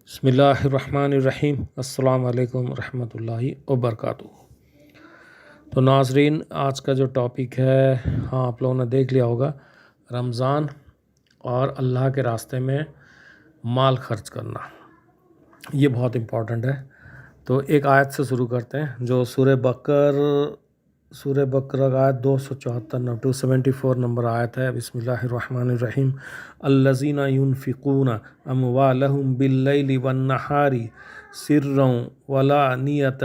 بسم اللہ الرحمن الرحیم۔ السلام علیکم ورحمۃ اللہ وبرکاتہ۔ تو ناظرین، آج کا جو ٹاپک ہے، آپ لوگوں نے دیکھ لیا ہوگا، رمضان اور اللہ کے راستے میں مال خرچ کرنا، یہ بہت امپورٹنٹ ہے۔ تو ایک آیت سے شروع کرتے ہیں جو سورہ بقرہ کا آیت 274 نمبر آیت ہے۔ بسم اللہ الرحمن الرحیم۔ الذین ينفقون اموالهم باللیل والنہار سرا وعلانیۃ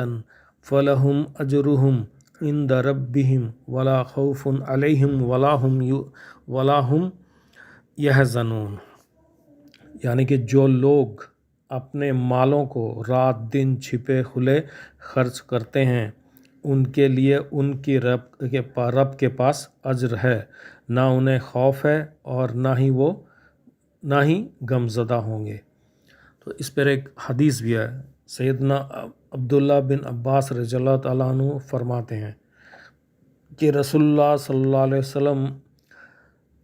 فلہم اجرہم عند ربہم ولا خوف علیہم ولا ہم یحزنون۔ یعنی کہ جو لوگ اپنے مالوں کو رات دن چھپے کھلے خرچ کرتے ہیں، ان کے لیے ان کی رب کے پاس اجر ہے، نہ انہیں خوف ہے اور نہ ہی غمزدہ ہوں گے۔ تو اس پر ایک حدیث بھی ہے۔ سیدنا عبداللہ بن عباس رضی اللہ تعالیٰ عنہ فرماتے ہیں کہ رسول اللہ صلی اللہ علیہ وسلم،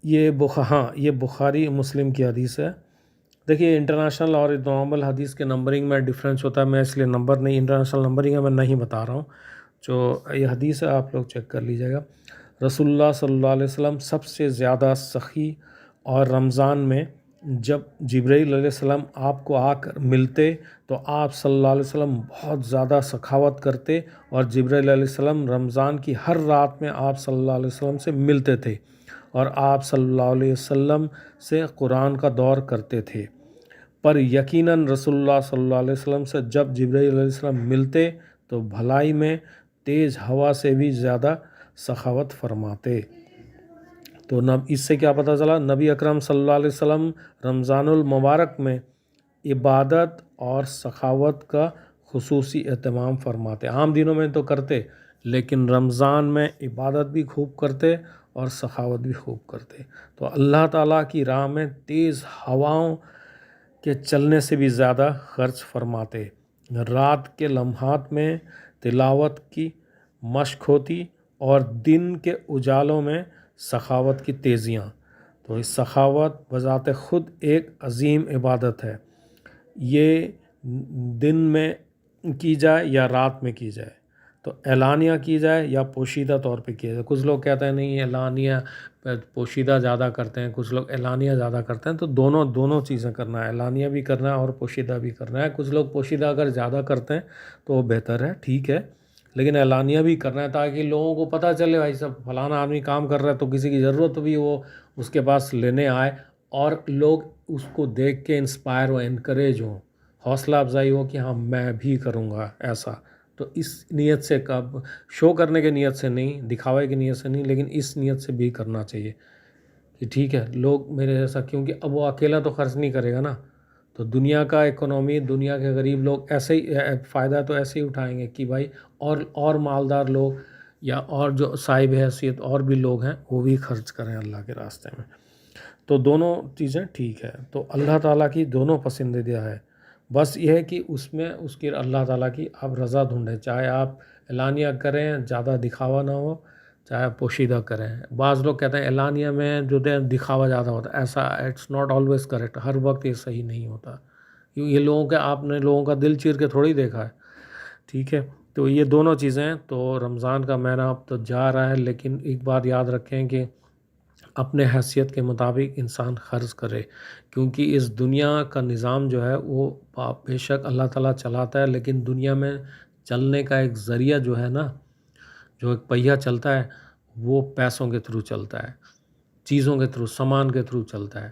یہ بخاری مسلم کی حدیث ہے۔ دیکھیے، انٹرنیشنل اور نارمل حدیث کے نمبرنگ میں ڈیفرنس ہوتا ہے، میں اس لیے انٹرنیشنل نمبرنگ ہے میں نہیں بتا رہا ہوں۔ جو یہ حدیث ہے آپ لوگ چیک کر لیجیے گا۔ رسول اللہ صلی اللہ علیہ وسلم سب سے زیادہ سخی، اور رمضان میں جب جبرائیل علیہ السلام آپ کو آ کر ملتے تو آپ صلی اللہ علیہ وسلم بہت زیادہ سخاوت کرتے، اور جبرائیل علیہ السلام رمضان کی ہر رات میں آپ صلی اللہ علیہ وسلم سے ملتے تھے، اور آپ صلی اللہ علیہ وسلم سے قرآن کا دور کرتے تھے۔ پر یقیناً رسول اللہ صلی اللہ علیہ وسلم سے جب جبرائیل علیہ السلام ملتے تو بھلائی میں تیز ہوا سے بھی زیادہ سخاوت فرماتے۔ تو اس سے کیا پتہ چلا؟ نبی اکرم صلی اللہ علیہ وسلم رمضان المبارک میں عبادت اور سخاوت کا خصوصی اہتمام فرماتے۔ عام دنوں میں تو کرتے، لیکن رمضان میں عبادت بھی خوب کرتے اور سخاوت بھی خوب کرتے۔ تو اللہ تعالیٰ کی راہ میں تیز ہواؤں کے چلنے سے بھی زیادہ خرچ فرماتے۔ رات کے لمحات میں تلاوت کی مشق ہوتی، اور دن کے اجالوں میں سخاوت کی تیزیاں۔ تو اس سخاوت بذات خود ایک عظیم عبادت ہے، یہ دن میں کی جائے یا رات میں کی جائے، تو اعلانیہ کی جائے یا پوشیدہ طور پہ کیا جائے۔ کچھ لوگ کہتے ہیں نہیں، اعلانیہ پوشیدہ زیادہ کرتے ہیں، کچھ لوگ اعلانیہ زیادہ کرتے ہیں۔ تو دونوں چیزیں کرنا ہے، اعلانیہ بھی کرنا ہے اور پوشیدہ بھی کرنا ہے۔ کچھ لوگ پوشیدہ اگر زیادہ کرتے ہیں تو وہ بہتر ہے، ٹھیک ہے، لیکن اعلانیہ بھی کرنا ہے تاکہ لوگوں کو پتہ چلے بھائی صاحب فلانا آدمی کام کر رہا ہے، تو کسی کی ضرورت بھی وہ اس کے پاس لینے آئے، اور لوگ اس کو دیکھ کے انسپائر ہو، انکریج ہوں، حوصلہ افزائی ہو کہ ہاں میں بھی کروں گا ایسا۔ تو اس نیت سے، شو کرنے کی نیت سے نہیں، دکھاوے کی نیت سے نہیں، لیکن اس نیت سے بھی کرنا چاہیے کہ ٹھیک ہے لوگ میرے جیسا، کیونکہ اب وہ اکیلا تو خرچ نہیں کرے گا نا۔ تو دنیا کا اکنومی، دنیا کے غریب لوگ ایسے ہی فائدہ تو ایسے ہی اٹھائیں گے کہ بھائی اور مالدار لوگ یا اور جو صاحب حیثیت اور بھی لوگ ہیں وہ بھی خرچ کریں اللہ کے راستے میں۔ تو دونوں چیزیں ٹھیک ہے۔ تو اللہ تعالیٰ کی دونوں پسندیدہ ہے، بس یہ ہے کہ اس میں اس کی اللہ تعالیٰ کی آپ رضا ڈھونڈیں، چاہے آپ اعلانیہ کریں، زیادہ دکھاوا نہ ہو، چاہے پوشیدہ کریں۔ بعض لوگ کہتے ہیں اعلانیہ میں جو دکھاوا زیادہ ہوتا ہے، ایسا اٹس ناٹ آلویز کریکٹ، ہر وقت یہ صحیح نہیں ہوتا، کیونکہ یہ آپ نے لوگوں کا دل چیر کے تھوڑی دیکھا ہے، ٹھیک ہے۔ تو یہ دونوں چیزیں ہیں۔ تو رمضان کا مہینہ اب تو جا رہا ہے، لیکن ایک بات یاد رکھیں کہ اپنے حیثیت کے مطابق انسان خرچ کرے، کیونکہ اس دنیا کا نظام جو ہے وہ بے شک اللہ تعالیٰ چلاتا ہے، لیکن دنیا میں چلنے کا ایک ذریعہ جو ہے نا، جو ایک پہیہ چلتا ہے، وہ پیسوں کے تھرو چلتا ہے، چیزوں کے تھرو، سامان کے تھرو چلتا ہے،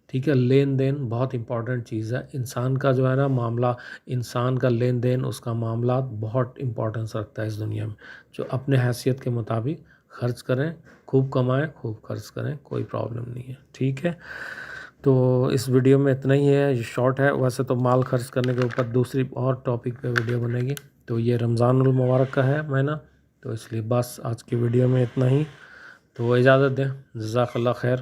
ٹھیک ہے۔ لین دین بہت امپورٹنٹ چیز ہے، انسان کا جو ہے نا معاملہ، انسان کا لین دین، اس کا معاملات بہت امپورٹنس رکھتا ہے اس دنیا میں۔ جو اپنے حیثیت کے مطابق خرچ کریں، خوب کمائیں، خوب خرچ کریں، کوئی پرابلم نہیں ہے، ٹھیک ہے۔ تو اس ویڈیو میں اتنا ہی ہے، یہ شارٹ ہے، ویسے تو مال خرچ کرنے کے اوپر دوسری اور ٹاپک پہ ویڈیو بنے گی۔ تو یہ رمضان المبارک کا ہے مہینہ، تو اس لیے بس آج کی ویڈیو میں اتنا ہی۔ تو اجازت دیں، جزاک اللہ خیر۔